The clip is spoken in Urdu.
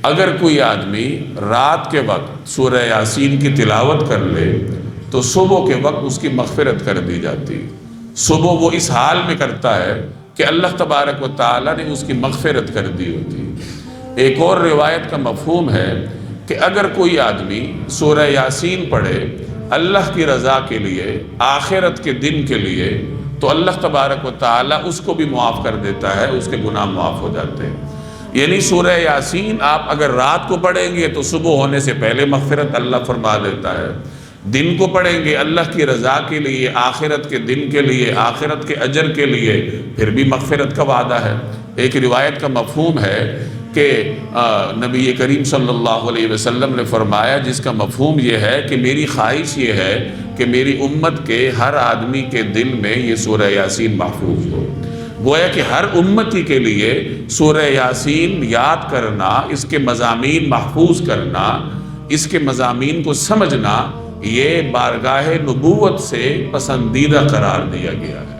اگر کوئی آدمی رات کے وقت سورہ یاسین کی تلاوت کر لے تو صبح کے وقت اس کی مغفرت کر دی جاتی۔ صبح وہ اس حال میں کرتا ہے کہ اللہ تبارک و تعالیٰ نے اس کی مغفرت کر دی ہوتی۔ ایک اور روایت کا مفہوم ہے کہ اگر کوئی آدمی سورہ یاسین پڑھے اللہ کی رضا کے لیے، آخرت کے دن کے لیے، تو اللہ تبارک و تعالیٰ اس کو بھی معاف کر دیتا ہے، اس کے گناہ معاف ہو جاتے ہیں۔ یعنی سورہ یاسین آپ اگر رات کو پڑھیں گے تو صبح ہونے سے پہلے مغفرت اللہ فرما دیتا ہے، دن کو پڑھیں گے اللہ کی رضا کے لیے، آخرت کے دن کے لیے، آخرت کے اجر کے لیے، پھر بھی مغفرت کا وعدہ ہے۔ ایک روایت کا مفہوم ہے کہ نبی کریم صلی اللہ علیہ وسلم نے فرمایا، جس کا مفہوم یہ ہے کہ میری خواہش یہ ہے کہ میری امت کے ہر آدمی کے دل میں یہ سورہ یاسین محفوظ ہو۔ گویا کہ ہر امتی کے لیے سورہ یاسین یاد کرنا، اس کے مضامین محفوظ کرنا، اس کے مضامین کو سمجھنا، یہ بارگاہ نبوت سے پسندیدہ قرار دیا گیا ہے۔